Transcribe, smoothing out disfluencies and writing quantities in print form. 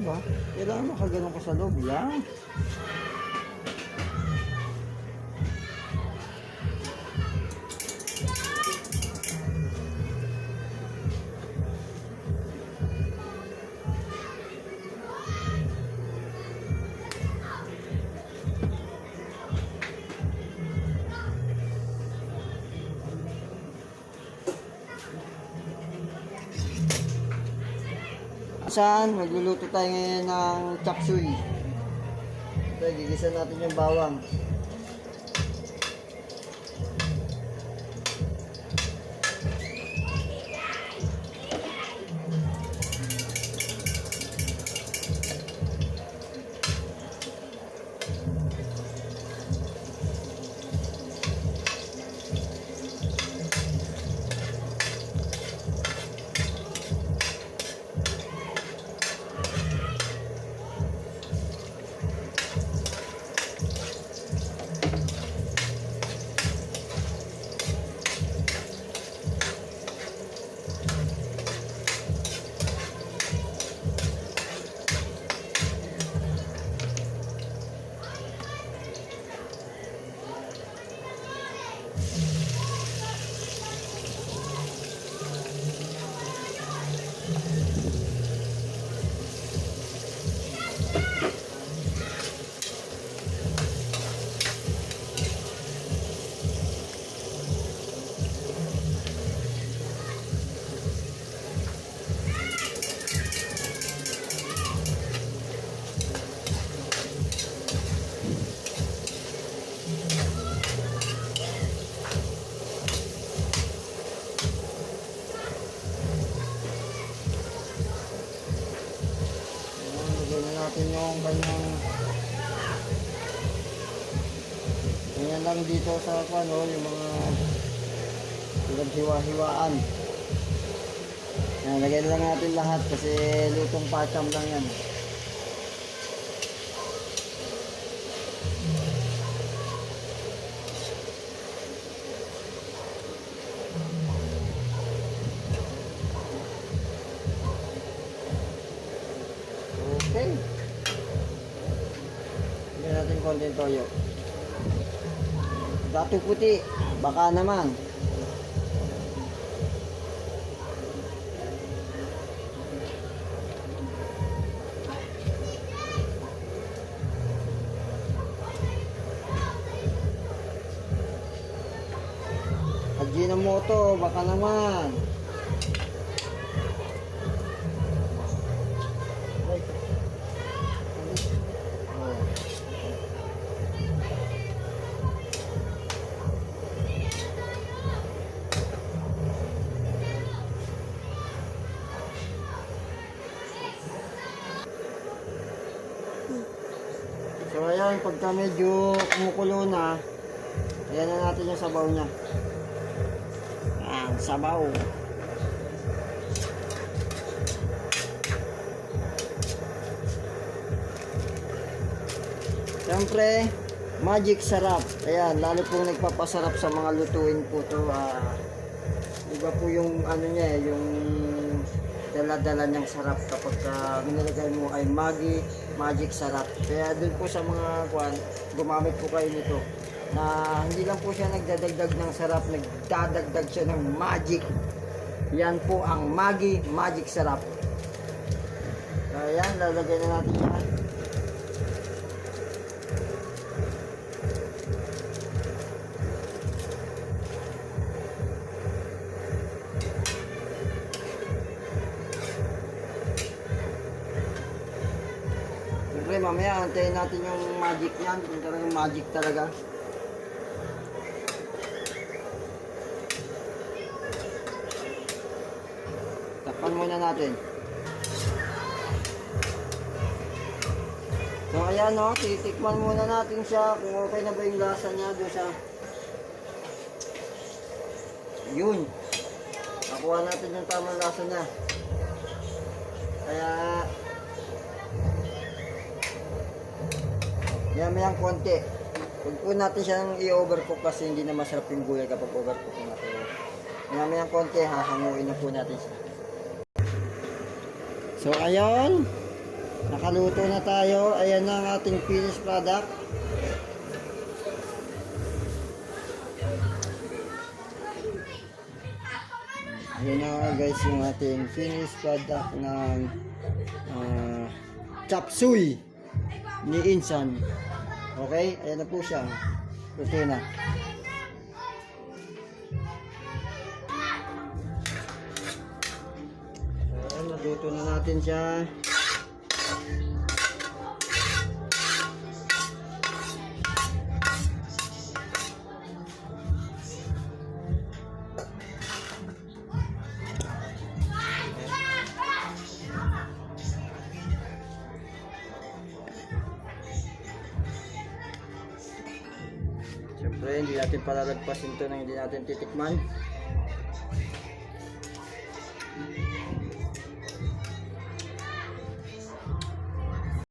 loob ha. Kailangan makaganon ka sa loob. Yan. Saan? Magluluto tayo ngayon ng chop suey. Ito, gigisa natin yung bawang. Natin yung kanyang ganyan lang dito sa ano, yung mga pinaghiwa-hiwaan. Yan, lagyan lang natin lahat kasi lutong pacham lang yan. Okay. Lagyan natin konting toyo. Dato puti, baka naman. Ajinomoto, baka naman. So ayan, pagka medyo kumukulo na, ayan na natin yung sabaw niya. Ayan, sabaw. Siyempre, magic sarap. Ayan, lalo pong nagpapasarap sa mga lutuin po to. Iba po yung ano niya, yung dala-dala niyang sarap kapag nilagay mo ay magic sarap. Kaya dun po sa mga gumamit po kayo nito na hindi lang po siya nagdadagdag ng sarap, nagdadagdag siya ng magic. Yan po ang magic sarap. Ayan, lalagay na natin yan. Mamaya antayin natin yung magic yan, kung talagang magic talaga. Takpan muna natin. So ayan o, titikman muna natin siya kung okay na ba yung lasa niya doon sa yun. Nakuha natin yung tamang lasa niya. Kaya mayang konti. Huwag po natin siyang i-overcook kasi hindi na masarap yung gulay kapag overcook natin. Mayang konti, hahanguin na po natin siya. So ayun, nakaluto na tayo. Ayan na ang ating finished product. Ayan na guys yung ating finished product ng chop suey ni Insan. Okay, ayan na po siya. Luto na. Ayan, naluto na natin siya. Siyempre, hindi natin palalagpasin ito nang hindi natin titikman.